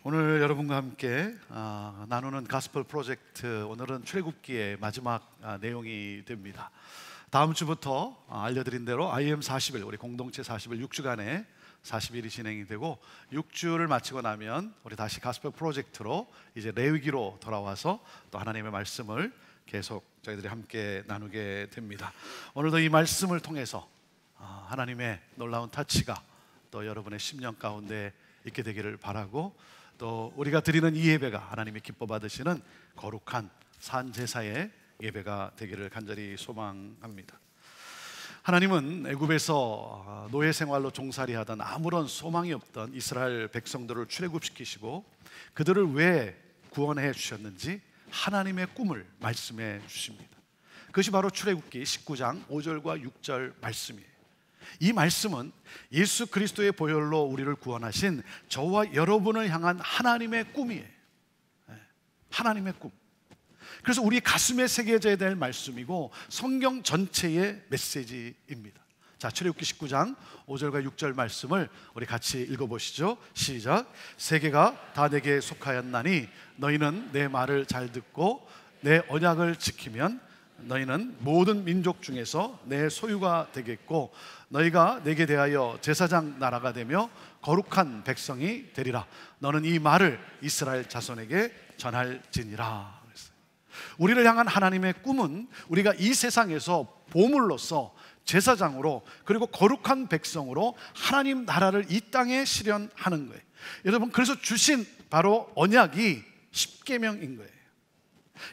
오늘 여러분과 함께 나누는 가스펠 프로젝트, 오늘은 출애굽기의 마지막 내용이 됩니다. 다음 주부터 알려드린 대로 IM 40일, 우리 공동체 40일 6주간의 40일이 진행이 되고, 6주를 마치고 나면 우리 다시 가스펠 프로젝트로 이제 레위기로 돌아와서 또 하나님의 말씀을 계속 저희들이 함께 나누게 됩니다. 오늘도 이 말씀을 통해서 하나님의 놀라운 타치가 또 여러분의 심령 가운데 있게 되기를 바라고, 또 우리가 드리는 이 예배가 하나님이 기뻐 받으시는 거룩한 산제사의 예배가 되기를 간절히 소망합니다. 하나님은 애굽에서 노예 생활로 종살이하던 아무런 소망이 없던 이스라엘 백성들을 출애굽시키시고 그들을 왜 구원해 주셨는지 하나님의 꿈을 말씀해 주십니다. 그것이 바로 출애굽기 19장 5절과 6절 말씀이에요. 이 말씀은 예수 그리스도의 보혈로 우리를 구원하신 저와 여러분을 향한 하나님의 꿈이에요. 하나님의 꿈. 그래서 우리 가슴에 새겨져야 될 말씀이고 성경 전체의 메시지입니다. 자, 출애굽기 19장 5절과 6절 말씀을 우리 같이 읽어보시죠. 시작. 세계가 다 내게 속하였나니 너희는 내 말을 잘 듣고 내 언약을 지키면 너희는 모든 민족 중에서 내 소유가 되겠고 너희가 내게 대하여 제사장 나라가 되며 거룩한 백성이 되리라. 너는 이 말을 이스라엘 자손에게 전할지니라. 우리를 향한 하나님의 꿈은 우리가 이 세상에서 보물로서 제사장으로 그리고 거룩한 백성으로 하나님 나라를 이 땅에 실현하는 거예요. 여러분, 그래서 주신 바로 언약이 십계명인 거예요.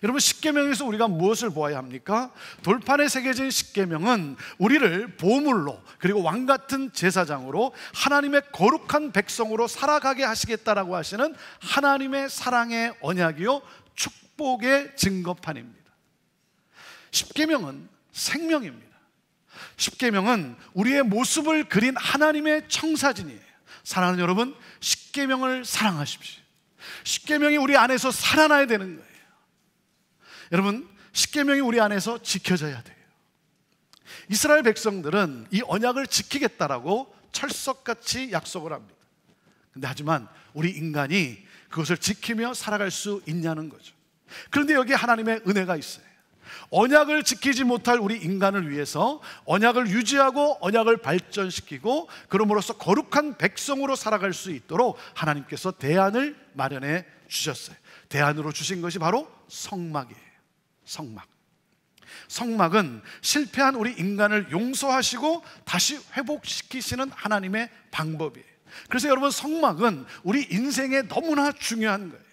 여러분, 십계명에서 우리가 무엇을 보아야 합니까? 돌판에 새겨진 십계명은 우리를 보물로 그리고 왕같은 제사장으로 하나님의 거룩한 백성으로 살아가게 하시겠다라고 하시는 하나님의 사랑의 언약이요 축복의 증거판입니다. 십계명은 생명입니다. 십계명은 우리의 모습을 그린 하나님의 청사진이에요. 사랑하는 여러분, 십계명을 사랑하십시오. 십계명이 우리 안에서 살아나야 되는 거예요. 여러분, 십계명이 우리 안에서 지켜져야 돼요. 이스라엘 백성들은 이 언약을 지키겠다라고 철석같이 약속을 합니다. 근데 하지만 우리 인간이 그것을 지키며 살아갈 수 있냐는 거죠. 그런데 여기에 하나님의 은혜가 있어요. 언약을 지키지 못할 우리 인간을 위해서 언약을 유지하고 언약을 발전시키고 그럼으로써 거룩한 백성으로 살아갈 수 있도록 하나님께서 대안을 마련해 주셨어요. 대안으로 주신 것이 바로 성막이에요. 성막은 실패한 우리 인간을 용서하시고 다시 회복시키시는 하나님의 방법이에요. 그래서 여러분, 성막은 우리 인생에 너무나 중요한 거예요.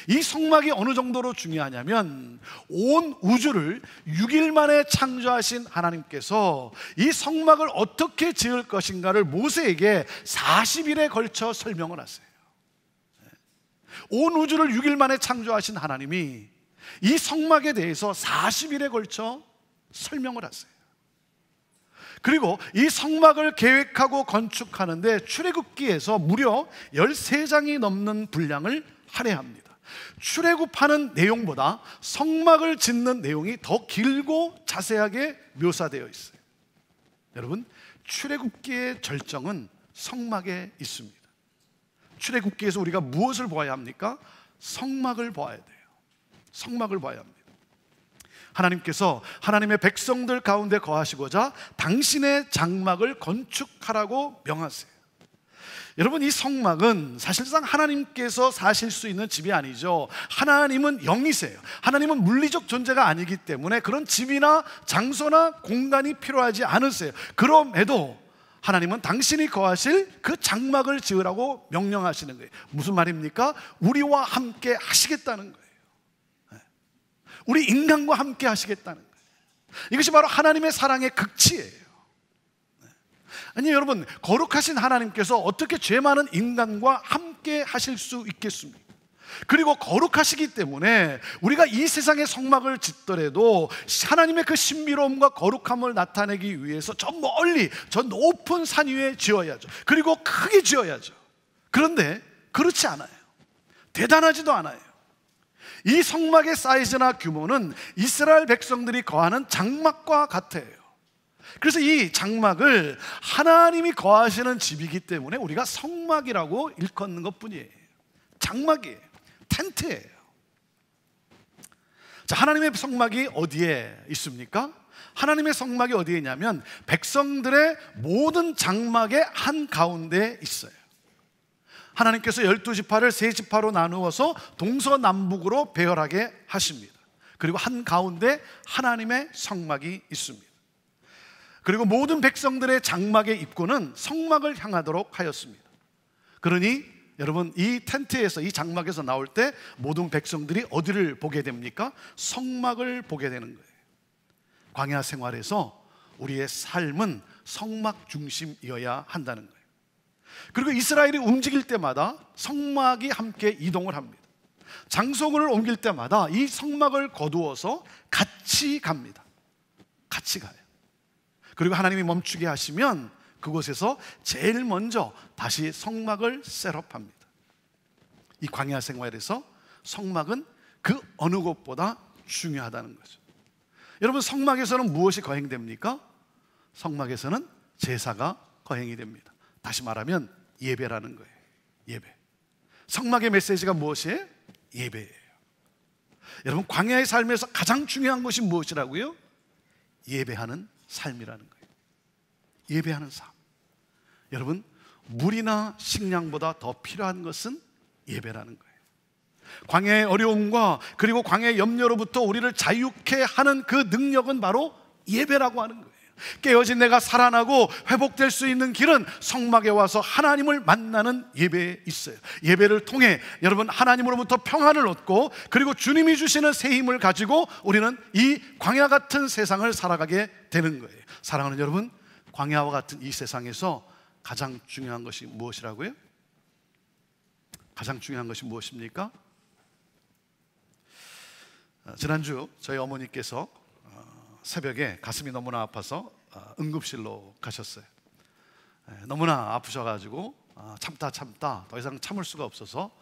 이 성막이 어느 정도로 중요하냐면 온 우주를 6일 만에 창조하신 하나님께서 이 성막을 어떻게 지을 것인가를 모세에게 40일에 걸쳐 설명을 하세요. 온 우주를 6일 만에 창조하신 하나님이 이 성막에 대해서 40일에 걸쳐 설명을 하세요. 그리고 이 성막을 계획하고 건축하는데 출애굽기에서 무려 13장이 넘는 분량을 할애합니다. 출애굽하는 내용보다 성막을 짓는 내용이 더 길고 자세하게 묘사되어 있어요. 여러분, 출애굽기의 절정은 성막에 있습니다. 출애굽기에서 우리가 무엇을 보아야 합니까? 성막을 보아야 돼요. 성막을 봐야 합니다. 하나님께서 하나님의 백성들 가운데 거하시고자 당신의 장막을 건축하라고 명하세요. 여러분, 이 성막은 사실상 하나님께서 사실 수 있는 집이 아니죠. 하나님은 영이세요. 하나님은 물리적 존재가 아니기 때문에 그런 집이나 장소나 공간이 필요하지 않으세요. 그럼에도 하나님은 당신이 거하실 그 장막을 지으라고 명령하시는 거예요. 무슨 말입니까? 우리와 함께 하시겠다는 거예요. 우리 인간과 함께 하시겠다는 거예요. 이것이 바로 하나님의 사랑의 극치예요. 아니, 여러분, 거룩하신 하나님께서 어떻게 죄 많은 인간과 함께 하실 수 있겠습니까? 그리고 거룩하시기 때문에 우리가 이 세상의 성막을 짓더라도 하나님의 그 신비로움과 거룩함을 나타내기 위해서 저 멀리 저 높은 산 위에 지어야죠. 그리고 크게 지어야죠. 그런데 그렇지 않아요. 대단하지도 않아요. 이 성막의 사이즈나 규모는 이스라엘 백성들이 거하는 장막과 같아요. 그래서 이 장막을 하나님이 거하시는 집이기 때문에 우리가 성막이라고 일컫는 것뿐이에요. 장막이에요. 텐트예요. 자, 하나님의 성막이 어디에 있습니까? 하나님의 성막이 어디에 있냐면 백성들의 모든 장막의 한가운데에 있어요. 하나님께서 12지파를 3지파로 나누어서 동서남북으로 배열하게 하십니다. 그리고 한가운데 하나님의 성막이 있습니다. 그리고 모든 백성들의 장막의 입구는 성막을 향하도록 하였습니다. 그러니 여러분, 이 텐트에서, 이 장막에서 나올 때 모든 백성들이 어디를 보게 됩니까? 성막을 보게 되는 거예요. 광야 생활에서 우리의 삶은 성막 중심이어야 한다는 거예요. 그리고 이스라엘이 움직일 때마다 성막이 함께 이동을 합니다. 장소를 옮길 때마다 이 성막을 거두어서 같이 갑니다. 같이 가요. 그리고 하나님이 멈추게 하시면 그곳에서 제일 먼저 다시 성막을 셋업합니다. 이 광야 생활에서 성막은 그 어느 곳보다 중요하다는 거죠. 여러분, 성막에서는 무엇이 거행됩니까? 성막에서는 제사가 거행이 됩니다. 다시 말하면 예배라는 거예요. 예배. 성막의 메시지가 무엇이에요? 예배예요. 여러분, 광야의 삶에서 가장 중요한 것이 무엇이라고요? 예배하는 삶이라는 거예요. 예배하는 삶. 여러분, 물이나 식량보다 더 필요한 것은 예배라는 거예요. 광야의 어려움과 그리고 광야의 염려로부터 우리를 자유케 하는 그 능력은 바로 예배라고 하는 거예요. 깨어진 내가 살아나고 회복될 수 있는 길은 성막에 와서 하나님을 만나는 예배에 있어요. 예배를 통해 여러분, 하나님으로부터 평안을 얻고 그리고 주님이 주시는 새 힘을 가지고 우리는 이 광야 같은 세상을 살아가게 되는 거예요. 사랑하는 여러분, 광야와 같은 이 세상에서 가장 중요한 것이 무엇이라고요? 가장 중요한 것이 무엇입니까? 지난주 저희 어머니께서 새벽에 가슴이 너무나 아파서 응급실로 가셨어요. 너무나 아프셔가지고 참다 더 이상 참을 수가 없어서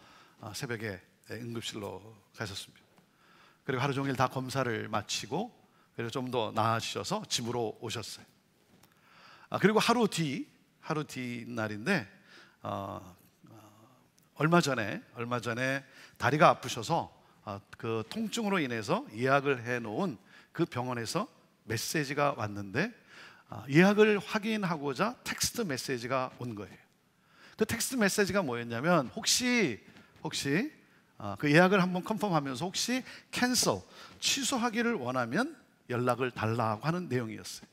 새벽에 응급실로 가셨습니다. 그리고 하루 종일 다 검사를 마치고 그리고 좀 더 나아지셔서 집으로 오셨어요. 그리고 하루 뒤 날인데 얼마 전에 다리가 아프셔서 그 통증으로 인해서 예약을 해놓은 그 병원에서 메시지가 왔는데 예약을 확인하고자 텍스트 메시지가 온 거예요. 그 텍스트 메시지가 뭐였냐면 혹시 그 예약을 한번 컨펌하면서 혹시 취소하기를 원하면 연락을 달라고 하는 내용이었어요.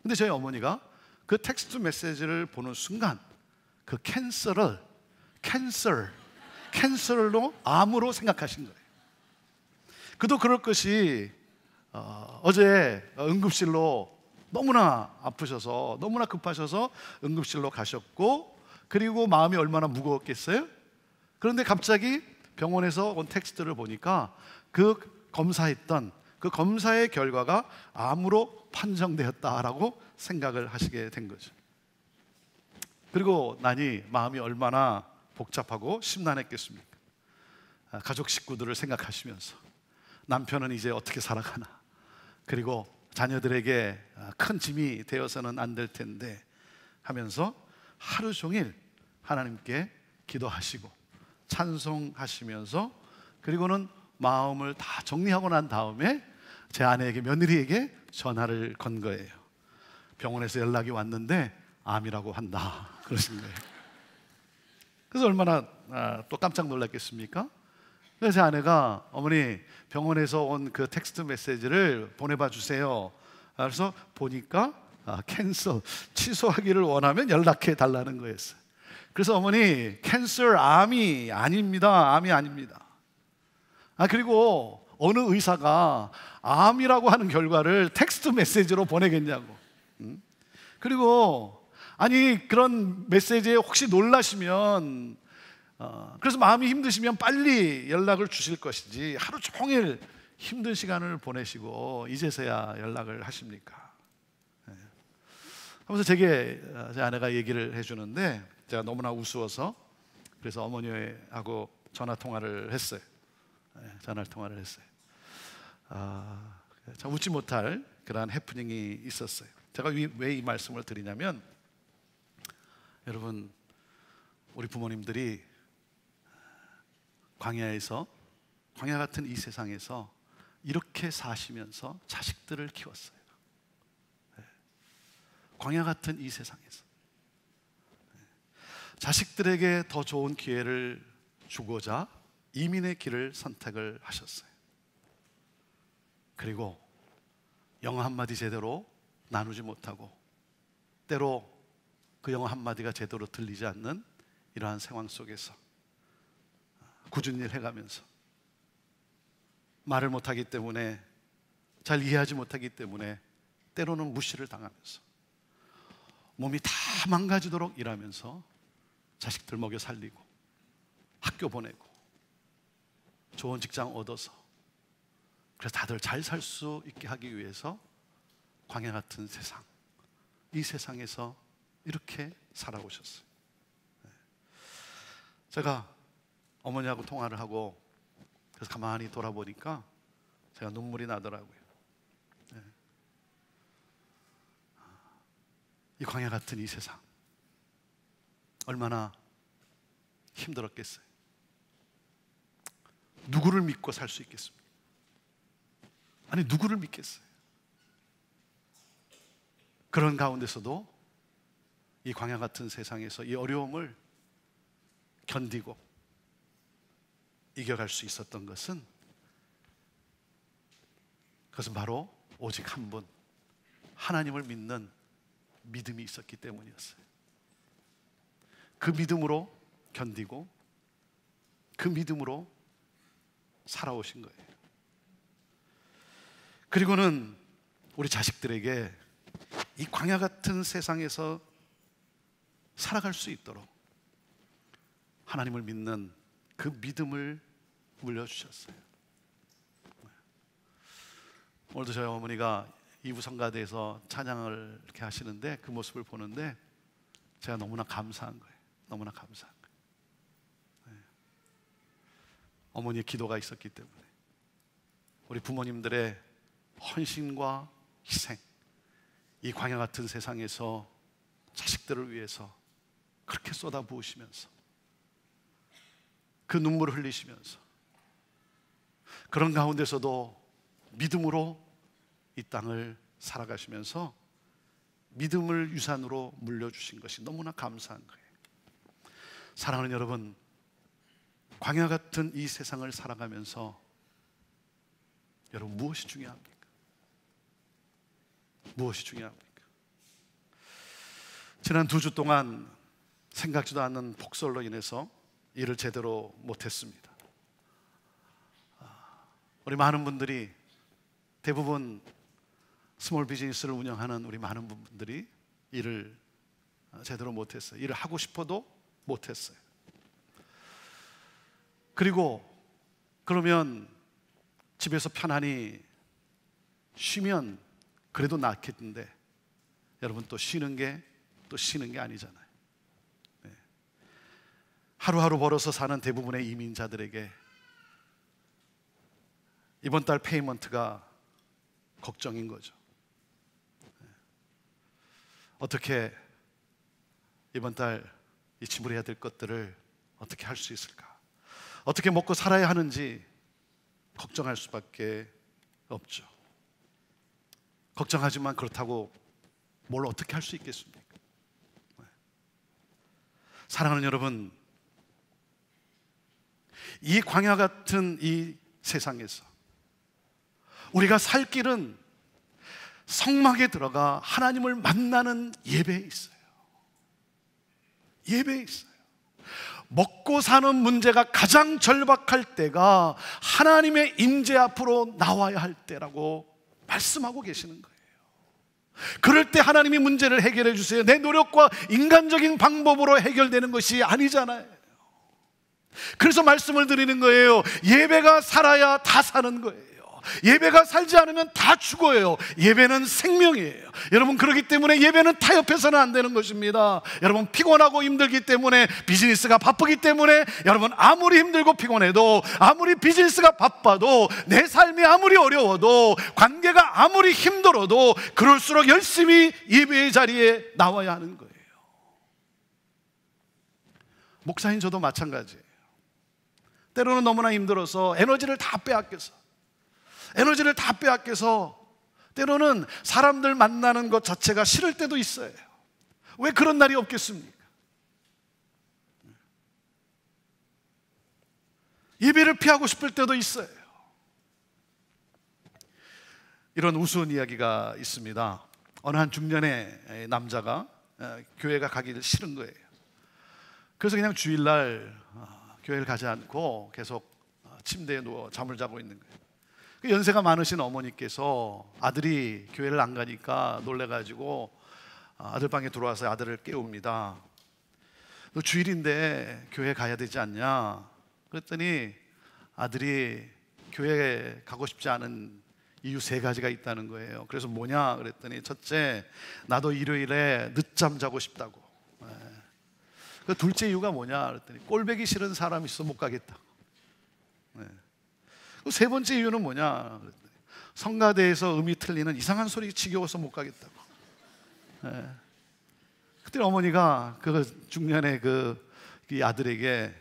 근데 저희 어머니가 그 텍스트 메시지를 보는 순간 그 캔슬로 암으로 생각하신 거예요. 그도 그럴 것이 어제 응급실로 너무나 아프셔서 너무나 급하셔서 응급실로 가셨고 그리고 마음이 얼마나 무거웠겠어요? 그런데 갑자기 병원에서 온 텍스트를 보니까 그 검사했던 그 검사의 결과가 암으로 판정되었다라고 생각을 하시게 된 거죠. 그리고 나니 마음이 얼마나 복잡하고 심란했겠습니까? 가족 식구들을 생각하시면서 남편은 이제 어떻게 살아가나, 그리고 자녀들에게 큰 짐이 되어서는 안 될 텐데 하면서 하루 종일 하나님께 기도하시고 찬송하시면서 그리고는 마음을 다 정리하고 난 다음에 제 아내에게, 며느리에게 전화를 건 거예요. 병원에서 연락이 왔는데 암이라고 한다 그러신 거예요. 그래서 얼마나 또 깜짝 놀랐겠습니까? 그래서 제 아내가 어머니 병원에서 온 그 텍스트 메시지를 보내봐 주세요. 그래서 보니까 취소하기를 원하면 연락해 달라는 거였어요. 그래서 어머니 암이 아닙니다. 그리고 어느 의사가 암이라고 하는 결과를 텍스트 메시지로 보내겠냐고. 그리고 아니 그런 메시지에 혹시 놀라시면 그래서 마음이 힘드시면 빨리 연락을 주실 것이지 하루 종일 힘든 시간을 보내시고 이제서야 연락을 하십니까? 하면서 제 아내가 얘기를 해주는데 제가 너무나 우스워서 그래서 어머니하고 전화 통화를 했어요. 참 웃지 못할 그러한 해프닝이 있었어요. 제가 왜 이 말씀을 드리냐면 여러분, 우리 부모님들이 광야 같은 이 세상에서 이렇게 사시면서 자식들을 키웠어요. 광야 같은 이 세상에서 자식들에게 더 좋은 기회를 주고자 이민의 길을 선택을 하셨어요. 그리고 영어 한마디 제대로 나누지 못하고 때로 그 영어 한마디가 제대로 들리지 않는 이러한 상황 속에서 굳은 일 해가면서 말을 못하기 때문에, 잘 이해하지 못하기 때문에 때로는 무시를 당하면서 몸이 다 망가지도록 일하면서 자식들 먹여 살리고 학교 보내고 좋은 직장 얻어서, 그래서 다들 잘 살 수 있게 하기 위해서 광야 같은 세상, 이 세상에서 이렇게 살아오셨어요. 제가 어머니하고 통화를 하고 그래서 가만히 돌아보니까 제가 눈물이 나더라고요. 이 광야 같은 이 세상 얼마나 힘들었겠어요. 누구를 믿고 살 수 있겠습니까? 아니, 누구를 믿겠어요? 그런 가운데서도 이 광야 같은 세상에서 이 어려움을 견디고 이겨갈 수 있었던 것은, 그것은 바로 오직 한 분, 하나님을 믿는 믿음이 있었기 때문이었어요. 그 믿음으로 견디고 그 믿음으로 살아오신 거예요. 그리고는 우리 자식들에게 이 광야 같은 세상에서 살아갈 수 있도록 하나님을 믿는 그 믿음을 물려주셨어요. 오늘도 저희 어머니가 이부성가대에서 찬양을 이렇게 하시는데 그 모습을 보는데 제가 너무나 감사한 거예요. 너무나 감사한 거예요. 어머니의 기도가 있었기 때문에, 우리 부모님들의 헌신과 희생, 이 광야 같은 세상에서 자식들을 위해서 그렇게 쏟아부으시면서 그 눈물을 흘리시면서 그런 가운데서도 믿음으로 이 땅을 살아가시면서 믿음을 유산으로 물려주신 것이 너무나 감사한 거예요. 사랑하는 여러분, 광야 같은 이 세상을 살아가면서 여러분 무엇이 중요합니까? 무엇이 중요합니까? 지난 2주 동안 생각지도 않는 폭설로 인해서 일을 제대로 못했습니다. 우리 많은 분들이, 대부분 스몰 비즈니스를 운영하는 우리 많은 분들이 일을 제대로 못했어요. 일을 하고 싶어도 못했어요. 그리고 그러면 집에서 편안히 쉬면 그래도 낫겠는데, 여러분 또 쉬는 게 아니잖아요. 하루하루 벌어서 사는 대부분의 이민자들에게 이번 달 페이먼트가 걱정인 거죠. 어떻게 이번 달 이 지불해야 될 것들을 어떻게 할 수 있을까? 어떻게 먹고 살아야 하는지 걱정할 수밖에 없죠. 걱정하지만 그렇다고 뭘 어떻게 할 수 있겠습니까? 사랑하는 여러분, 이 광야 같은 이 세상에서 우리가 살 길은 성막에 들어가 하나님을 만나는 예배에 있어요. 예배에 있어요. 먹고 사는 문제가 가장 절박할 때가 하나님의 임재 앞으로 나와야 할 때라고 말씀하고 계시는 거예요. 그럴 때 하나님이 문제를 해결해 주세요. 내 노력과 인간적인 방법으로 해결되는 것이 아니잖아요. 그래서 말씀을 드리는 거예요. 예배가 살아야 다 사는 거예요. 예배가 살지 않으면 다 죽어요. 예배는 생명이에요. 여러분, 그렇기 때문에 예배는 타협해서는 안 되는 것입니다. 여러분, 피곤하고 힘들기 때문에, 비즈니스가 바쁘기 때문에, 여러분 아무리 힘들고 피곤해도, 아무리 비즈니스가 바빠도, 내 삶이 아무리 어려워도, 관계가 아무리 힘들어도 그럴수록 열심히 예배의 자리에 나와야 하는 거예요. 목사인 저도 마찬가지예요. 때로는 너무나 힘들어서 에너지를 다 빼앗겨서 때로는 사람들 만나는 것 자체가 싫을 때도 있어요. 왜 그런 날이 없겠습니까? 예배를 피하고 싶을 때도 있어요. 이런 우스운 이야기가 있습니다. 어느 한 중년의 남자가 교회가 가기를 싫은 거예요. 그래서 그냥 주일날 교회를 가지 않고 계속 침대에 누워 잠을 자고 있는 거예요. 그 연세가 많으신 어머니께서 아들이 교회를 안 가니까 놀래가지고 아들 방에 들어와서 아들을 깨웁니다. 너 주일인데 교회 가야 되지 않냐? 그랬더니 아들이 교회에 가고 싶지 않은 이유 3가지가 있다는 거예요. 그래서 뭐냐 그랬더니, 첫째, 나도 일요일에 늦잠 자고 싶다고. 그 둘째 이유가 뭐냐 그랬더니, 꼴보기 싫은 사람 있어 못 가겠다고. 그 3번째 이유는 뭐냐 그랬더니, 성가대에서 음이 틀리는 이상한 소리 지겨워서 못 가겠다고. 그때 어머니가 그 중년의 이 아들에게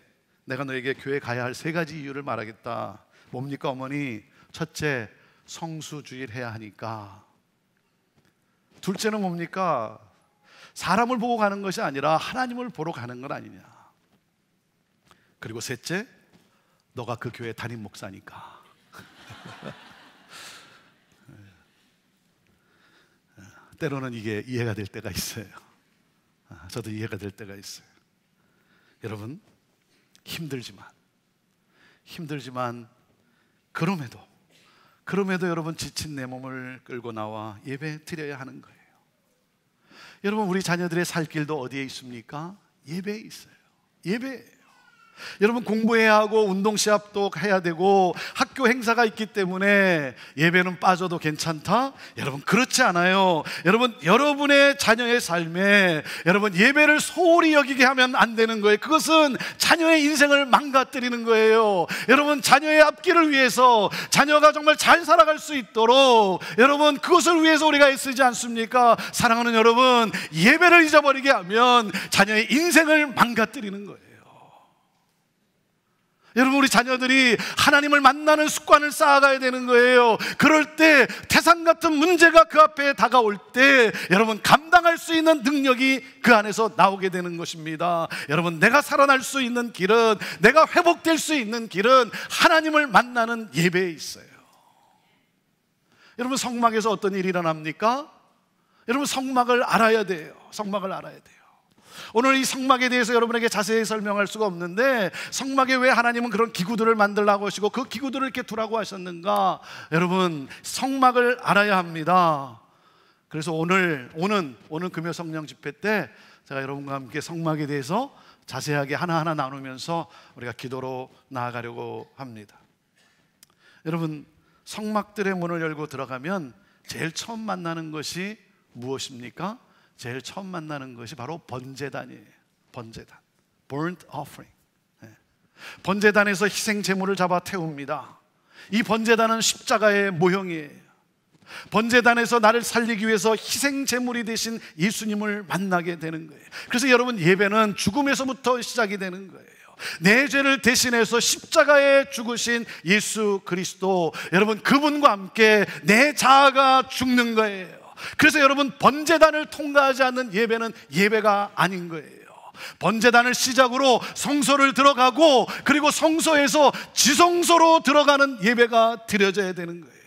내가 너에게 교회 가야 할 3가지 이유를 말하겠다. 뭡니까 어머니? 첫째, 성수주일 해야 하니까. 둘째는 뭡니까? 사람을 보고 가는 것이 아니라 하나님을 보러 가는 건 아니냐. 그리고 셋째, 너가 그 교회 담임 목사니까. 때로는 이게 이해가 될 때가 있어요. 저도 이해가 될 때가 있어요. 여러분, 힘들지만 그럼에도 여러분, 지친 내 몸을 끌고 나와 예배 드려야 하는 거예요. 여러분, 우리 자녀들의 살 길도 어디에 있습니까? 예배에 있어요. 예배예요. 여러분, 공부해야 하고 운동 시합도 해야 되고 학교 행사가 있기 때문에 예배는 빠져도 괜찮다? 여러분, 그렇지 않아요. 여러분, 여러분의 자녀의 삶에 여러분 예배를 소홀히 여기게 하면 안 되는 거예요. 그것은 자녀의 인생을 망가뜨리는 거예요. 여러분, 자녀의 앞길을 위해서, 자녀가 정말 잘 살아갈 수 있도록 여러분, 그것을 위해서 우리가 애쓰지 않습니까? 사랑하는 여러분, 예배를 잊어버리게 하면 자녀의 인생을 망가뜨리는 거예요. 여러분, 우리 자녀들이 하나님을 만나는 습관을 쌓아가야 되는 거예요. 그럴 때 태산 같은 문제가 그 앞에 다가올 때 여러분, 감당할 수 있는 능력이 그 안에서 나오게 되는 것입니다. 여러분, 내가 살아날 수 있는 길은, 내가 회복될 수 있는 길은 하나님을 만나는 예배에 있어요. 여러분, 성막에서 어떤 일이 일어납니까? 여러분, 성막을 알아야 돼요. 성막을 알아야 돼요. 오늘 이 성막에 대해서 여러분에게 자세히 설명할 수가 없는데, 성막에 왜 하나님은 그런 기구들을 만들라고 하시고 그 기구들을 이렇게 두라고 하셨는가? 여러분, 성막을 알아야 합니다. 그래서 오늘 금요 성령 집회 때 제가 여러분과 함께 성막에 대해서 자세하게 하나하나 나누면서 우리가 기도로 나아가려고 합니다. 여러분, 성막들의 문을 열고 들어가면 제일 처음 만나는 것이 무엇입니까? 제일 처음 만나는 것이 바로 번제단이에요. 번제단, burnt offering. 번제단에서 희생 제물을 잡아 태웁니다. 이 번제단은 십자가의 모형이에요. 번제단에서 나를 살리기 위해서 희생 제물이 되신 예수님을 만나게 되는 거예요. 그래서 여러분, 예배는 죽음에서부터 시작이 되는 거예요. 내 죄를 대신해서 십자가에 죽으신 예수 그리스도, 여러분, 그분과 함께 내 자아가 죽는 거예요. 그래서 여러분, 번제단을 통과하지 않는 예배는 예배가 아닌 거예요. 번제단을 시작으로 성소를 들어가고, 그리고 성소에서 지성소로 들어가는 예배가 드려져야 되는 거예요.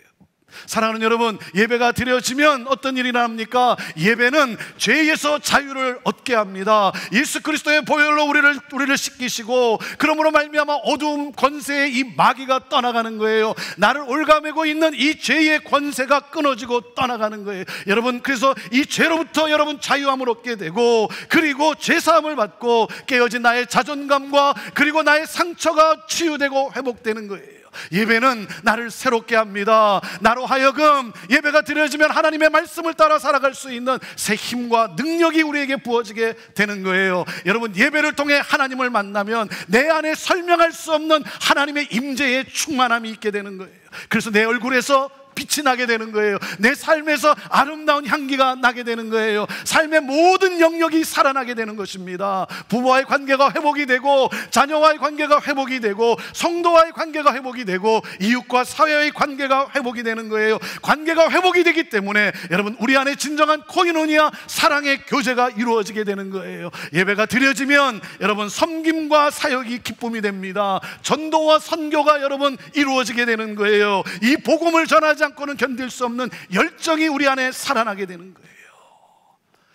사랑하는 여러분, 예배가 드려지면 어떤 일이 납니까? 예배는 죄에서 자유를 얻게 합니다. 예수 그리스도의 보혈로 우리를 씻기시고, 그러므로 말미암아 어두움 권세의 이 마귀가 떠나가는 거예요. 나를 올가매고 있는 이 죄의 권세가 끊어지고 떠나가는 거예요. 여러분, 그래서 이 죄로부터 여러분 자유함을 얻게 되고, 그리고 죄사함을 받고 깨어진 나의 자존감과 그리고 나의 상처가 치유되고 회복되는 거예요. 예배는 나를 새롭게 합니다. 나로 하여금 예배가 드려지면 하나님의 말씀을 따라 살아갈 수 있는 새 힘과 능력이 우리에게 부어지게 되는 거예요. 여러분, 예배를 통해 하나님을 만나면 내 안에 설명할 수 없는 하나님의 임재의 충만함이 있게 되는 거예요. 그래서 내 얼굴에서 빛이 나게 되는 거예요. 내 삶에서 아름다운 향기가 나게 되는 거예요. 삶의 모든 영역이 살아나게 되는 것입니다. 부부와의 관계가 회복이 되고, 자녀와의 관계가 회복이 되고, 성도와의 관계가 회복이 되고, 이웃과 사회의 관계가 회복이 되는 거예요. 관계가 회복이 되기 때문에 여러분, 우리 안에 진정한 코이노니아, 사랑의 교제가 이루어지게 되는 거예요. 예배가 드려지면 여러분, 섬김과 사역이 기쁨이 됩니다. 전도와 선교가 여러분 이루어지게 되는 거예요. 이 복음을 전하지 않고는 견딜 수 없는 열정이 우리 안에 살아나게 되는 거예요.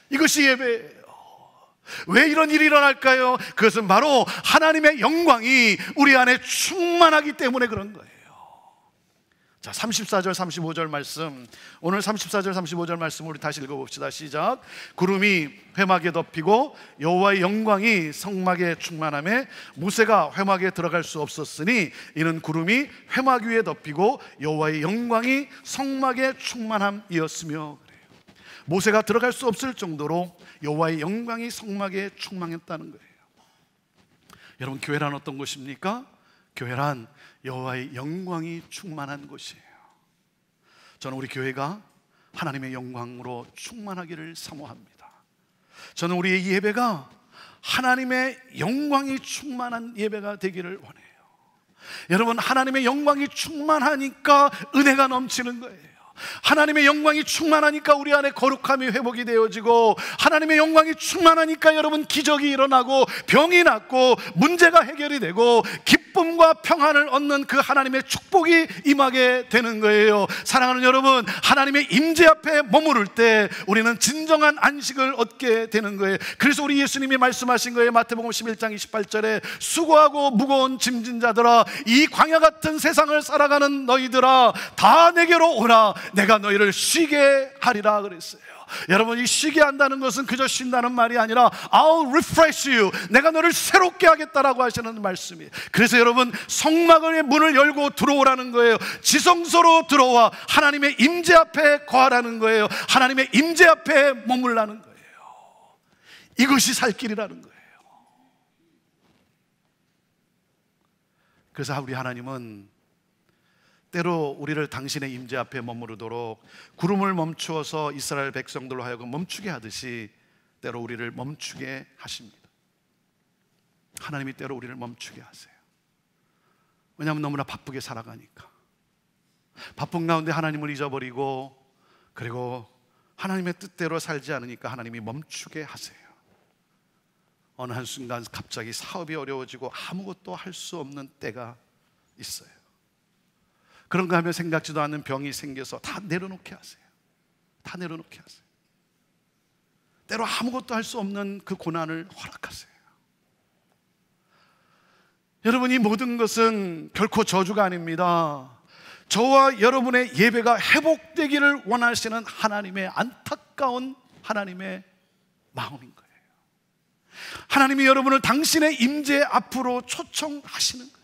이것이 예배예요. 왜 이런 일이 일어날까요? 그것은 바로 하나님의 영광이 우리 안에 충만하기 때문에 그런 거예요. 자, 34절 35절 말씀, 오늘 34절 35절 말씀 우리 다시 읽어봅시다. 시작. 구름이 회막에 덮이고 여호와의 영광이 성막에 충만하며 모세가 회막에 들어갈 수 없었으니 이는 구름이 회막 위에 덮이고 여호와의 영광이 성막에 충만함이었으며. 그래요. 모세가 들어갈 수 없을 정도로 여호와의 영광이 성막에 충만했다는 거예요. 여러분, 교회란 어떤 곳입니까? 교회란 여호와의 영광이 충만한 곳이에요. 저는 우리 교회가 하나님의 영광으로 충만하기를 사모합니다. 저는 우리의 예배가 하나님의 영광이 충만한 예배가 되기를 원해요. 여러분, 하나님의 영광이 충만하니까 은혜가 넘치는 거예요. 하나님의 영광이 충만하니까 우리 안에 거룩함이 회복이 되어지고, 하나님의 영광이 충만하니까 여러분 기적이 일어나고, 병이 낫고, 문제가 해결이 되고, 기쁨과 평안을 얻는 그 하나님의 축복이 임하게 되는 거예요. 사랑하는 여러분, 하나님의 임재 앞에 머무를 때 우리는 진정한 안식을 얻게 되는 거예요. 그래서 우리 예수님이 말씀하신 거예요. 마태복음 11장 28절에 수고하고 무거운 짐진 자들아, 이 광야 같은 세상을 살아가는 너희들아, 다 내게로 오라, 내가 너희를 쉬게 하리라 그랬어요. 여러분, 이 쉬게 한다는 것은 그저 쉰다는 말이 아니라 I'll refresh you, 내가 너를 새롭게 하겠다라고 하시는 말씀이에요. 그래서 여러분, 성막의 문을 열고 들어오라는 거예요. 지성소로 들어와 하나님의 임재 앞에 거하라는 거예요. 하나님의 임재 앞에 머물라는 거예요. 이것이 살 길이라는 거예요. 그래서 우리 하나님은 때로 우리를 당신의 임재 앞에 머무르도록 구름을 멈추어서 이스라엘 백성들로 하여금 멈추게 하듯이 때로 우리를 멈추게 하십니다. 하나님이 때로 우리를 멈추게 하세요. 왜냐하면 너무나 바쁘게 살아가니까. 바쁜 가운데 하나님을 잊어버리고, 그리고 하나님의 뜻대로 살지 않으니까 하나님이 멈추게 하세요. 어느 한순간 갑자기 사업이 어려워지고 아무것도 할 수 없는 때가 있어요. 그런가 하면 생각지도 않는 병이 생겨서 다 내려놓게 하세요. 다 내려놓게 하세요. 때로 아무것도 할 수 없는 그 고난을 허락하세요. 여러분, 이 모든 것은 결코 저주가 아닙니다. 저와 여러분의 예배가 회복되기를 원하시는 하나님의 안타까운 하나님의 마음인 거예요. 하나님이 여러분을 당신의 임재 앞으로 초청하시는 거예요.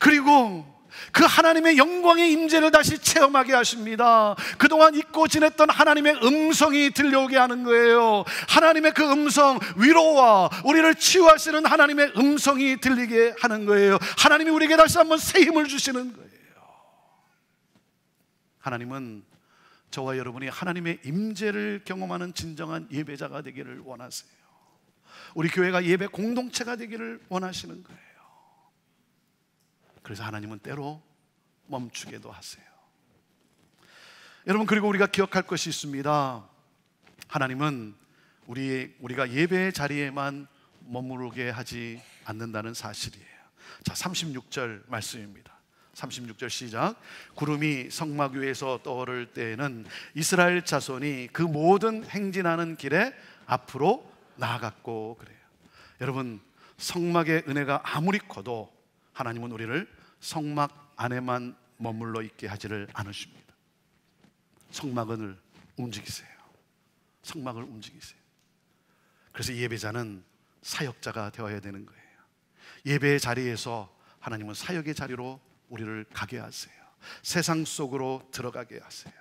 그리고 그 하나님의 영광의 임재를 다시 체험하게 하십니다. 그동안 잊고 지냈던 하나님의 음성이 들려오게 하는 거예요. 하나님의 그 음성, 위로와 우리를 치유하시는 하나님의 음성이 들리게 하는 거예요. 하나님이 우리에게 다시 한번 새 힘을 주시는 거예요. 하나님은 저와 여러분이 하나님의 임재를 경험하는 진정한 예배자가 되기를 원하세요. 우리 교회가 예배 공동체가 되기를 원하시는 거예요. 그래서 하나님은 때로 멈추게도 하세요. 여러분, 그리고 우리가 기억할 것이 있습니다. 하나님은 우리가 예배의 자리에만 머무르게 하지 않는다는 사실이에요. 자, 36절 말씀입니다. 36절 시작. 구름이 성막 위에서 떠오를 때에는 이스라엘 자손이 그 모든 행진하는 길에 앞으로 나아갔고. 그래요. 여러분, 성막의 은혜가 아무리 커도 하나님은 우리를 성막 안에만 머물러 있게 하지를 않으십니다. 성막을 움직이세요. 성막을 움직이세요. 그래서 예배자는 사역자가 되어야 되는 거예요. 예배의 자리에서 하나님은 사역의 자리로 우리를 가게 하세요. 세상 속으로 들어가게 하세요.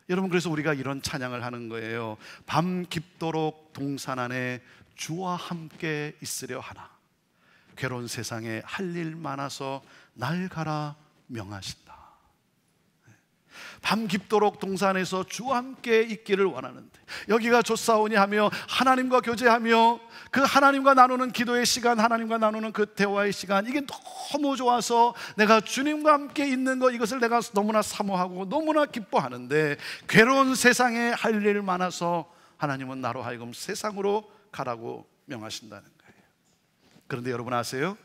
여러분, 그래서 우리가 이런 찬양을 하는 거예요. 밤 깊도록 동산 안에 주와 함께 있으려 하나. 괴로운 세상에 할 일 많아서 날 가라 명하신다. 밤 깊도록 동산에서 주와 함께 있기를 원하는데, 여기가 좋사오니 하며 하나님과 교제하며 그 하나님과 나누는 기도의 시간, 하나님과 나누는 그 대화의 시간, 이게 너무 좋아서 내가 주님과 함께 있는 것, 이것을 내가 너무나 사모하고 너무나 기뻐하는데, 괴로운 세상에 할 일 많아서 하나님은 나로 하여금 세상으로 가라고 명하신다는 거예요. 그런데 여러분 아세요?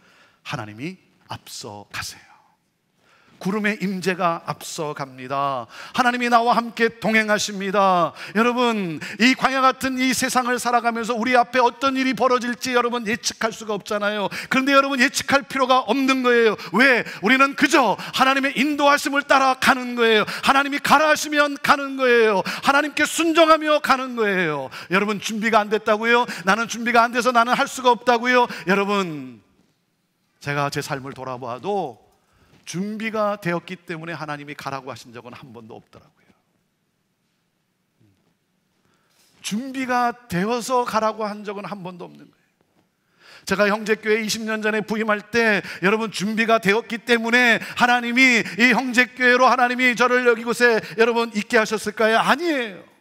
하나님이 앞서 가세요. 구름의 임재가 앞서갑니다. 하나님이 나와 함께 동행하십니다. 여러분, 이 광야 같은 이 세상을 살아가면서 우리 앞에 어떤 일이 벌어질지 여러분 예측할 수가 없잖아요. 그런데 여러분, 예측할 필요가 없는 거예요. 왜? 우리는 그저 하나님의 인도하심을 따라 가는 거예요. 하나님이 가라 하시면 가는 거예요. 하나님께 순종하며 가는 거예요. 여러분, 준비가 안 됐다고요? 나는 준비가 안 돼서 나는 할 수가 없다고요? 여러분, 제가 제 삶을 돌아봐도 준비가 되었기 때문에 하나님이 가라고 하신 적은 한 번도 없더라고요. 준비가 되어서 가라고 한 적은 한 번도 없는 거예요. 제가 형제교회 20년 전에 부임할 때 여러분, 준비가 되었기 때문에 하나님이 이 형제교회로 하나님이 저를 여기 곳에 여러분 있게 하셨을까요? 아니에요.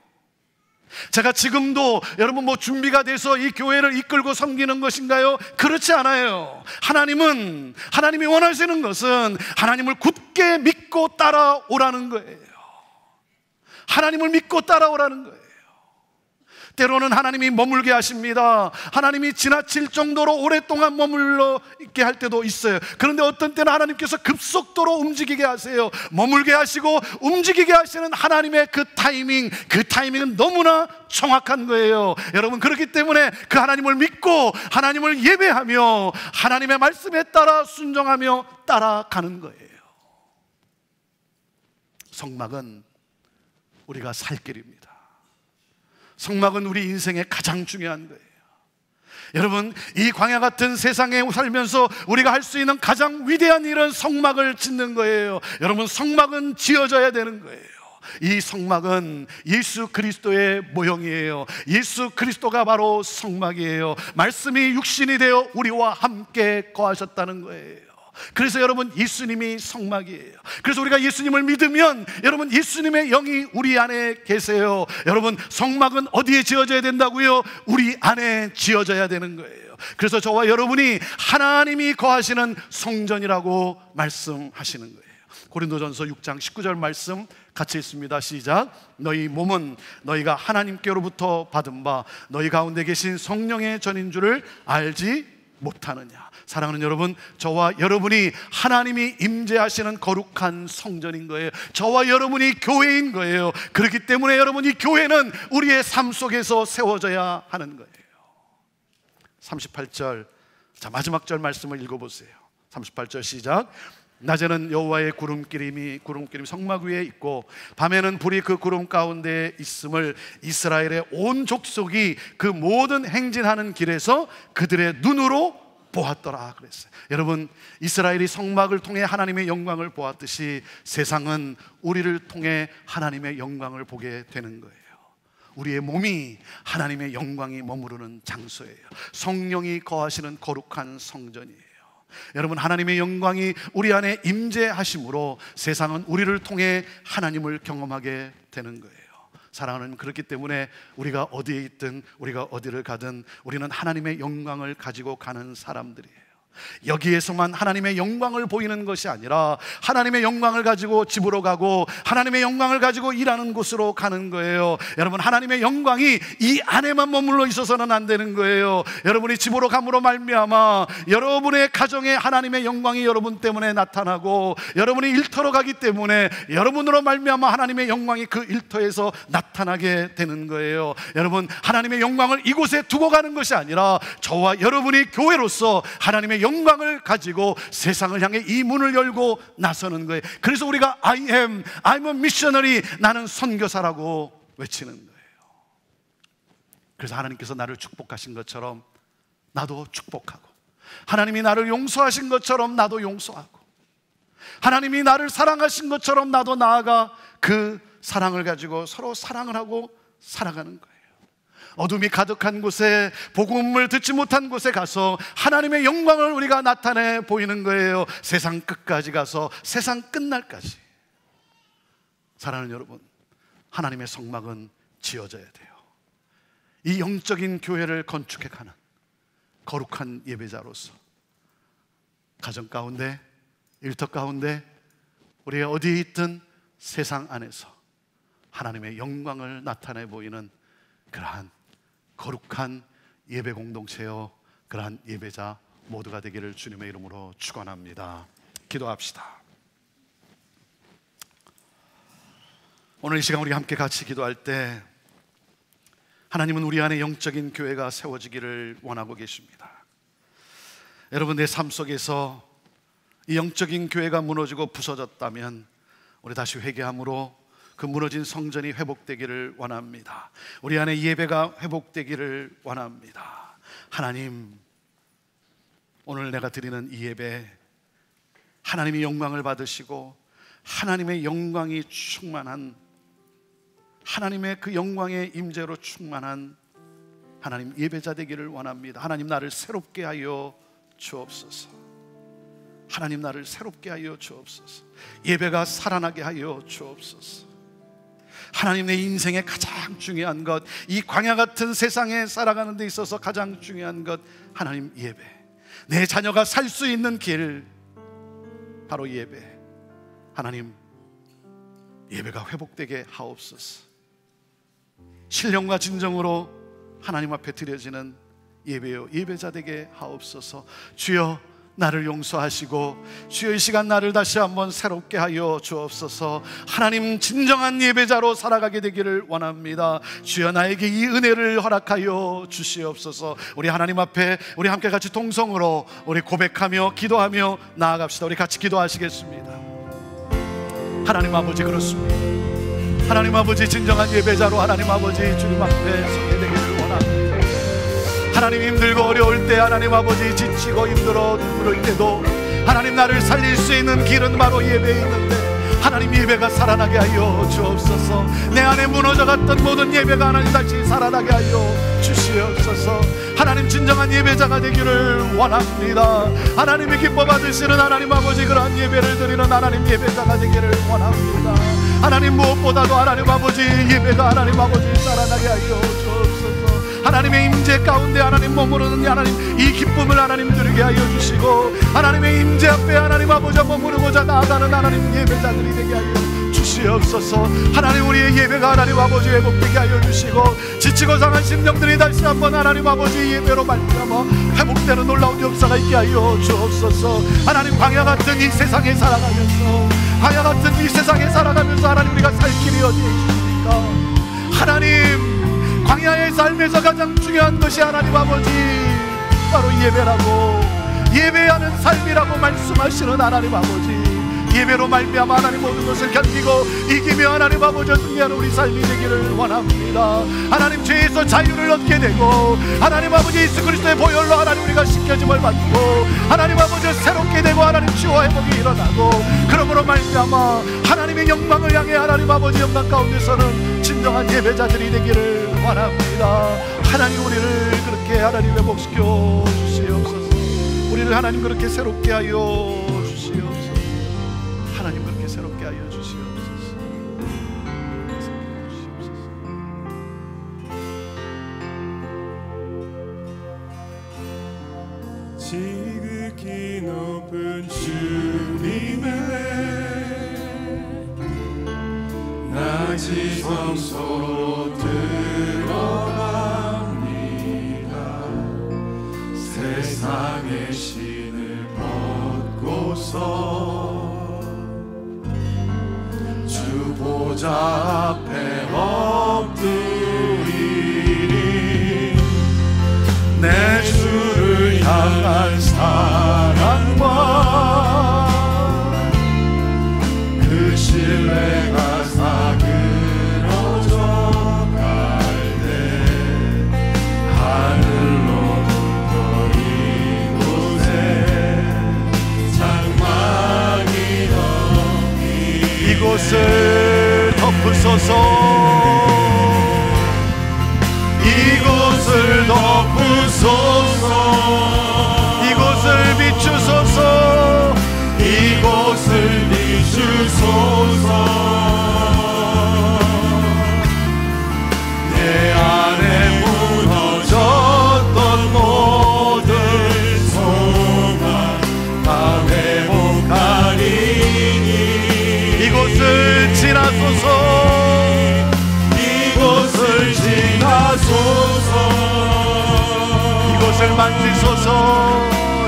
제가 지금도 여러분 뭐 준비가 돼서 이 교회를 이끌고 섬기는 것인가요? 그렇지 않아요. 하나님이 원하시는 것은 하나님을 굳게 믿고 따라오라는 거예요. 하나님을 믿고 따라오라는 거예요. 때로는 하나님이 머물게 하십니다. 하나님이 지나칠 정도로 오랫동안 머물러 있게 할 때도 있어요. 그런데 어떤 때는 하나님께서 급속도로 움직이게 하세요. 머물게 하시고 움직이게 하시는 하나님의 그 타이밍은 너무나 정확한 거예요. 여러분, 그렇기 때문에 그 하나님을 믿고 하나님을 예배하며 하나님의 말씀에 따라 순종하며 따라가는 거예요. 성막은 우리가 살 길입니다. 성막은 우리 인생의 가장 중요한 거예요. 여러분, 이 광야 같은 세상에 살면서 우리가 할 수 있는 가장 위대한 일은 성막을 짓는 거예요. 여러분, 성막은 지어져야 되는 거예요. 이 성막은 예수 그리스도의 모형이에요. 예수 그리스도가 바로 성막이에요. 말씀이 육신이 되어 우리와 함께 거하셨다는 거예요. 그래서 여러분, 예수님이 성막이에요. 그래서 우리가 예수님을 믿으면 여러분, 예수님의 영이 우리 안에 계세요. 여러분, 성막은 어디에 지어져야 된다고요? 우리 안에 지어져야 되는 거예요. 그래서 저와 여러분이 하나님이 거하시는 성전이라고 말씀하시는 거예요. 고린도전서 6장 19절 말씀 같이 읽습니다. 시작. 너희 몸은 너희가 하나님께로부터 받은 바 너희 가운데 계신 성령의 전인 줄을 알지 못하느냐. 사랑하는 여러분, 저와 여러분이 하나님이 임재하시는 거룩한 성전인 거예요. 저와 여러분이 교회인 거예요. 그렇기 때문에 여러분, 이 교회는 우리의 삶 속에서 세워져야 하는 거예요. 38절, 자, 마지막 절 말씀을 읽어보세요. 38절 시작. 낮에는 여호와의 구름기름이 성막 위에 있고 밤에는 불이 그 구름 가운데 있음을 이스라엘의 온 족속이 그 모든 행진하는 길에서 그들의 눈으로 보았더라 그랬어요. 여러분, 이스라엘이 성막을 통해 하나님의 영광을 보았듯이 세상은 우리를 통해 하나님의 영광을 보게 되는 거예요. 우리의 몸이 하나님의 영광이 머무르는 장소예요. 성령이 거하시는 거룩한 성전이에요. 여러분, 하나님의 영광이 우리 안에 임재하심으로 세상은 우리를 통해 하나님을 경험하게 되는 거예요. 사랑하는, 그렇기 때문에 우리가 어디에 있든 우리가 어디를 가든 우리는 하나님의 영광을 가지고 가는 사람들이에요. 여기에서만 하나님의 영광을 보이는 것이 아니라 하나님의 영광을 가지고 집으로 가고 하나님의 영광을 가지고 일하는 곳으로 가는 거예요. 여러분, 하나님의 영광이 이 안에만 머물러 있어서는 안 되는 거예요. 여러분이 집으로 감으로 말미암아 여러분의 가정에 하나님의 영광이 여러분 때문에 나타나고, 여러분이 일터로 가기 때문에 여러분으로 말미암아 하나님의 영광이 그 일터에서 나타나게 되는 거예요. 여러분, 하나님의 영광을 이곳에 두고 가는 것이 아니라 저와 여러분이 교회로서 하나님의 영광을 가지고 세상을 향해 이 문을 열고 나서는 거예요. 그래서 우리가 I'm a missionary, 나는 선교사라고 외치는 거예요. 그래서 하나님께서 나를 축복하신 것처럼 나도 축복하고, 하나님이 나를 용서하신 것처럼 나도 용서하고, 하나님이 나를 사랑하신 것처럼 나도 나아가 그 사랑을 가지고 서로 사랑을 하고 살아가는 거예요. 어둠이 가득한 곳에, 복음을 듣지 못한 곳에 가서 하나님의 영광을 우리가 나타내 보이는 거예요. 세상 끝까지 가서 세상 끝날까지. 사랑하는 여러분, 하나님의 성막은 지어져야 돼요. 이 영적인 교회를 건축해가는 거룩한 예배자로서 가정 가운데, 일터 가운데, 우리가 어디에 있든 세상 안에서 하나님의 영광을 나타내 보이는 그러한 거룩한 예배 공동체요, 그러한 예배자 모두가 되기를 주님의 이름으로 축원합니다. 기도합시다. 오늘 이 시간 우리 함께 같이 기도할 때 하나님은 우리 안에 영적인 교회가 세워지기를 원하고 계십니다. 여러분, 내 삶 속에서 이 영적인 교회가 무너지고 부서졌다면 우리 다시 회개함으로 그 무너진 성전이 회복되기를 원합니다. 우리 안에 예배가 회복되기를 원합니다. 하나님, 오늘 내가 드리는 이 예배 하나님이 영광을 받으시고 하나님의 영광이 충만한, 하나님의 그 영광의 임재로 충만한 하나님 예배자 되기를 원합니다. 하나님, 나를 새롭게 하여 주옵소서. 하나님, 나를 새롭게 하여 주옵소서. 예배가 살아나게 하여 주옵소서. 하나님, 내 인생의 가장 중요한 것, 이 광야 같은 세상에 살아가는 데 있어서 가장 중요한 것, 하나님 예배. 내 자녀가 살 수 있는 길, 바로 예배. 하나님, 예배가 회복되게 하옵소서. 신령과 진정으로 하나님 앞에 드려지는 예배요, 예배자 되게 하옵소서. 주여, 나를 용서하시고 주여, 이 시간 나를 다시 한번 새롭게 하여 주옵소서. 하나님, 진정한 예배자로 살아가게 되기를 원합니다. 주여, 나에게 이 은혜를 허락하여 주시옵소서. 우리 하나님 앞에 우리 함께 같이 동성으로 우리 고백하며 기도하며 나아갑시다. 우리 같이 기도하시겠습니다. 하나님 아버지, 그렇습니다. 하나님 아버지, 진정한 예배자로 하나님 아버지 주님 앞에 서게 되기를 원합니다. 하나님, 힘들고 어려울 때, 하나님 아버지 지치고 힘들어 눈물 흘 때도 하나님, 나를 살릴 수 있는 길은 바로 예배에 있는데 하나님, 예배가 살아나게 하여 주옵소서. 내 안에 무너져갔던 모든 예배가 하나님 다시 살아나게 하여 주시옵소서. 하나님, 진정한 예배자가 되기를 원합니다. 하나님이 기뻐 받으시는 하나님 아버지 그러한 예배를 드리는 하나님 예배자가 되기를 원합니다. 하나님, 무엇보다도 하나님 아버지 예배가 하나님 아버지 살아나게 하여 주옵소서. 하나님의 임재 가운데 하나님 머무르는 하나님, 이 기쁨을 하나님 누리게 하여 주시고 하나님의 임재 앞에 하나님 아버지 머무르고자 나아가는 하나님 예배자들이 되게 하여 주시옵소서. 하나님, 우리의 예배가 하나님 아버지 회복되게 하여 주시고 지치고 상한 심령들이 다시 한번 하나님 아버지 예배로 말미암아 회복되는 놀라운 역사가 있게 하여 주옵소서. 하나님, 광야 같은 이 세상에 살아가면서, 광야 같은 이 세상에 살아가면서 하나님, 우리가 살 길이 어디에 있습니까? 하나님, 광야의 삶에서 가장 중요한 것이 하나님 아버지 바로 예배라고, 예배하는 삶이라고 말씀하시는 하나님 아버지, 예배로 말미암아 하나님 모든 것을 견디고 이기며 하나님 아버지 승리하는 우리 삶이 되기를 원합니다. 하나님, 죄에서 자유를 얻게 되고 하나님 아버지 예수 그리스도의 보혈로 하나님 우리가 씻겨짐을 받고 하나님 아버지 새롭게 되고 하나님 치유와 회복이 일어나고, 그러므로 말미암아 하나님의 영광을 향해 하나님 아버지 영광 가운데서는 진정한 예배자들이 되기를 원합니다. 하나님, 우리를 그렇게 하나님 회복시켜 주시옵소서. 우리를 하나님 그렇게 새롭게 하여 주시옵소서. 하나님, 그렇게 새롭게 하여 주시옵소서. 지극히 높은 주님의 낮은 성소로 들어갑니다. 세상의 신을 벗고서 주 보좌 앞에 엎드리니 내 주를 향한 사랑과 그 신뢰가 사그러져 갈 때 하늘로 더 이곳에 장막이 덮이 이곳을 덮으소서. 이곳 만지소서.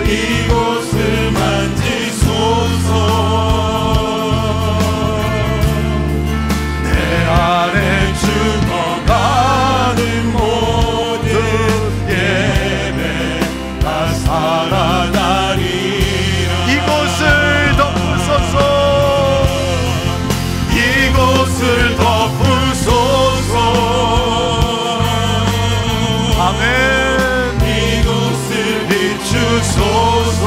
이곳을 만지소서. 내 안에 죽어가는 모든 예배 다 살아나리라. 이곳을 덮으소서. 이곳을 덮으소서. 아멘. 이곳을 비추소서.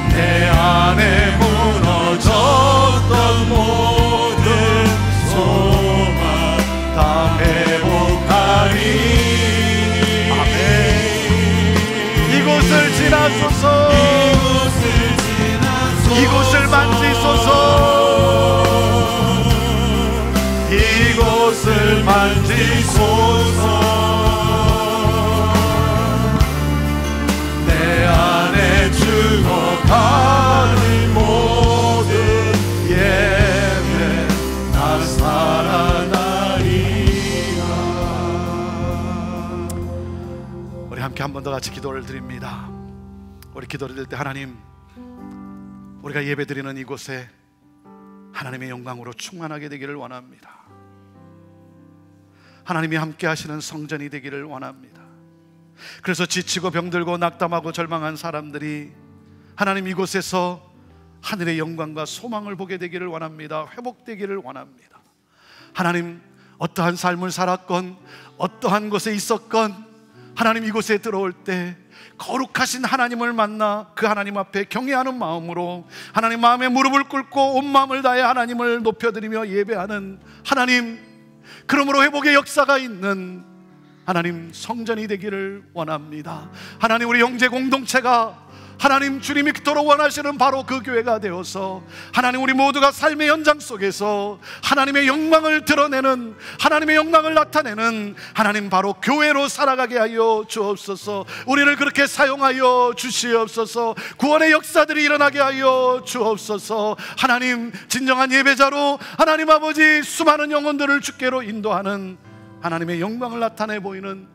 내 안에 무너졌던 모든 소망 다 회복하리. 아멘. 이곳을 지나소서. 이곳을 만지소서. 이곳을 만지소서. 내 안에 죽어가는 모든 예배 다 살아나리라. 우리 함께 한 번 더 같이 기도를 드립니다. 우리 기도를 드릴 때 하나님, 우리가 예배드리는 이곳에 하나님의 영광으로 충만하게 되기를 원합니다. 하나님이 함께 하시는 성전이 되기를 원합니다. 그래서 지치고 병들고 낙담하고 절망한 사람들이 하나님 이곳에서 하늘의 영광과 소망을 보게 되기를 원합니다. 회복되기를 원합니다. 하나님, 어떠한 삶을 살았건 어떠한 곳에 있었건 하나님 이곳에 들어올 때 거룩하신 하나님을 만나 그 하나님 앞에 경외하는 마음으로 하나님 마음에 무릎을 꿇고 온 마음을 다해 하나님을 높여드리며 예배하는 하나님, 그러므로 회복의 역사가 있는 하나님 성전이 되기를 원합니다. 하나님, 우리 형제 공동체가 하나님 주님이 그토록 원하시는 바로 그 교회가 되어서 하나님 우리 모두가 삶의 현장 속에서 하나님의 영광을 드러내는, 하나님의 영광을 나타내는 하나님 바로 교회로 살아가게 하여 주옵소서. 우리를 그렇게 사용하여 주시옵소서. 구원의 역사들이 일어나게 하여 주옵소서. 하나님, 진정한 예배자로 하나님 아버지 수많은 영혼들을 주께로 인도하는 하나님의 영광을 나타내 보이는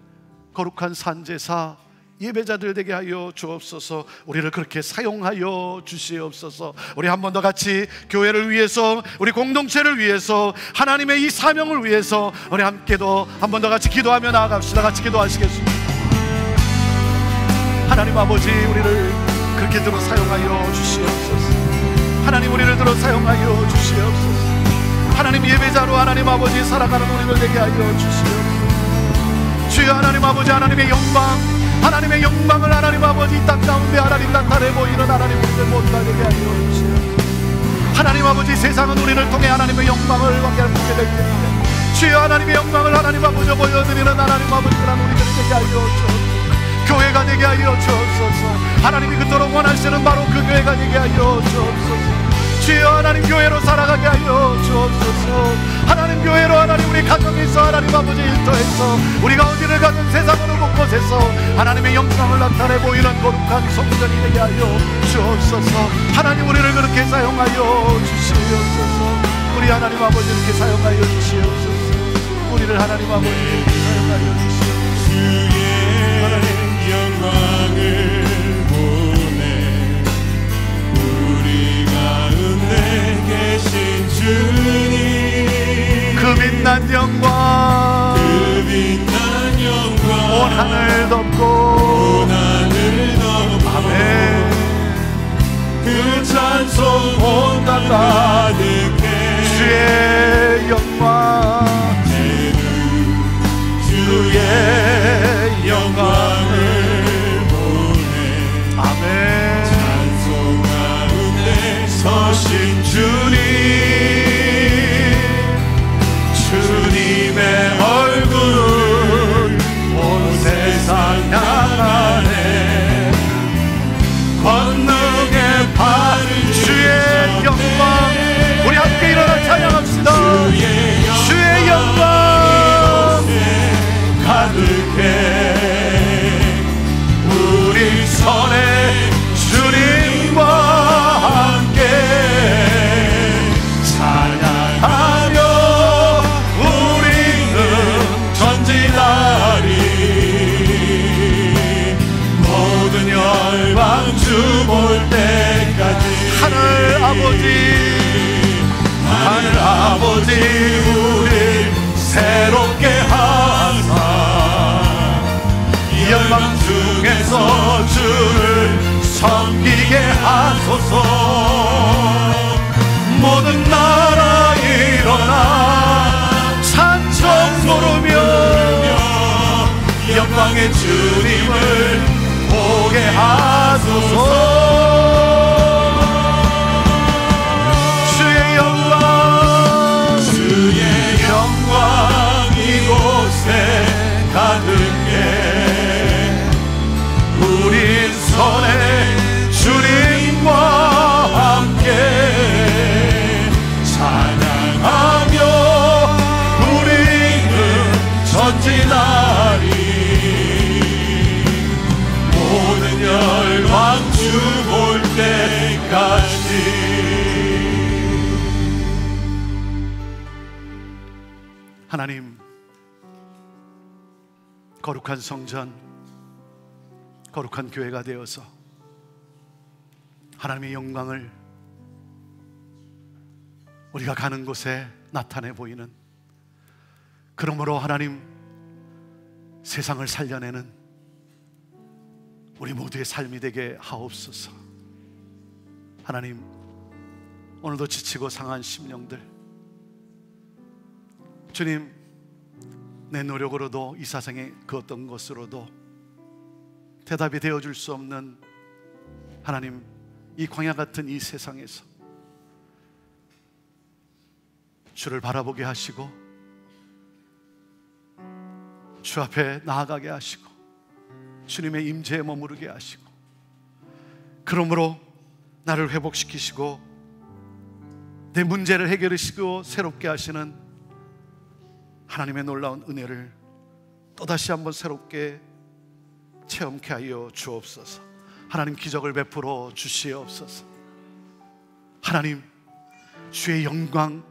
거룩한 산제사 예배자들 되게 하여 주옵소서. 우리를 그렇게 사용하여 주시옵소서. 우리 한 번 더 같이 교회를 위해서, 우리 공동체를 위해서, 하나님의 이 사명을 위해서 우리 함께도 한 번 더 같이 기도하며 나아갑시다. 같이 기도하시겠습니다. 하나님 아버지, 우리를 그렇게 들어 사용하여 주시옵소서. 하나님, 우리를 들어 사용하여 주시옵소서. 하나님, 예배자로 하나님 아버지 살아가는 우리를 되게 하여 주시옵소서. 주여 하나님 아버지, 하나님의 영광, 하나님의 영광을 하나님 아버지 이 땅 가운데 하나님 나타내 보이는 하나님 우리를 모두가 되게 하여 주시옵소서. 하나님 아버지, 세상은 우리를 통해 하나님의 영광을 보게 될 텐데 주여 하나님의 영광을 하나님 아버지 보여드리는 하나님 아버지란 우리들이 되게 하여 주옵소서. 교회가 되게 하여 주옵소서. 하나님이 그토록 원하시는 바로 그 교회가 되게 하여 주옵소서. 주여 하나님, 교회로 살아가게 하여 주옵소서. 하나님, 교회로 하나님 우리 가정에서 하나님 아버지 일터에서 우리가 어디를 가든 세상 어느 곳곳에서 하나님의 영광을 나타내 보이는 거룩한 성전이 되게 하여 주옵소서. 하나님, 우리를 그렇게 사용하여 주시옵소서. 우리 하나님 아버지 이렇게 사용하여 주시옵소서. 우리를 하나님 아버지 이렇게 사용하여 주시옵소서. 주의 영광을 보내 우리 가운데 계신 주님, 그 빛난 영광, 그 빛난 영광 온 하늘 덮고 온 하늘 덮고 아멘. 그 찬송 온 땅 가득해 주의 영광, 주의 영광을 보내 아멘. 찬송 가운데 서신 주님, 주님의 얼굴 온 세상 향 땅에서 주를 섬기게 하소서. 모든 나라 일어나 찬송 부르며 영광의 주님을 보게 하소서. 주의 영광, 주의 영광 이곳에 가득해. 우린 손에 주님과 함께 찬양하며 우리는 전진하리. 모든 열방 주 볼 때까지. 하나님, 거룩한 성전, 거룩한 교회가 되어서 하나님의 영광을 우리가 가는 곳에 나타내 보이는, 그러므로 하나님 세상을 살려내는 우리 모두의 삶이 되게 하옵소서. 하나님, 오늘도 지치고 상한 심령들, 주님, 내 노력으로도 이 세상의 그 어떤 것으로도 대답이 되어줄 수 없는 하나님, 이 광야 같은 이 세상에서 주를 바라보게 하시고 주 앞에 나아가게 하시고 주님의 임재에 머무르게 하시고, 그러므로 나를 회복시키시고 내 문제를 해결하시고 새롭게 하시는 하나님의 놀라운 은혜를 또다시 한번 새롭게 체험케 하여 주옵소서. 하나님, 기적을 베풀어 주시옵소서. 하나님, 주의 영광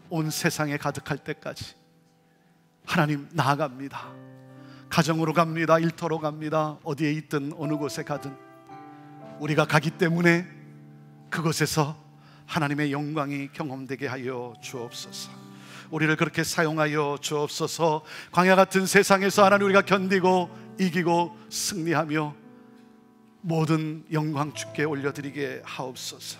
온 세상에 가득할 때까지 하나님 나아갑니다. 가정으로 갑니다. 일터로 갑니다. 어디에 있든 어느 곳에 가든 우리가 가기 때문에 그곳에서 하나님의 영광이 경험되게 하여 주옵소서. 우리를 그렇게 사용하여 주옵소서. 광야 같은 세상에서 하나님 우리가 견디고 이기고 승리하며 모든 영광 주께 올려드리게 하옵소서.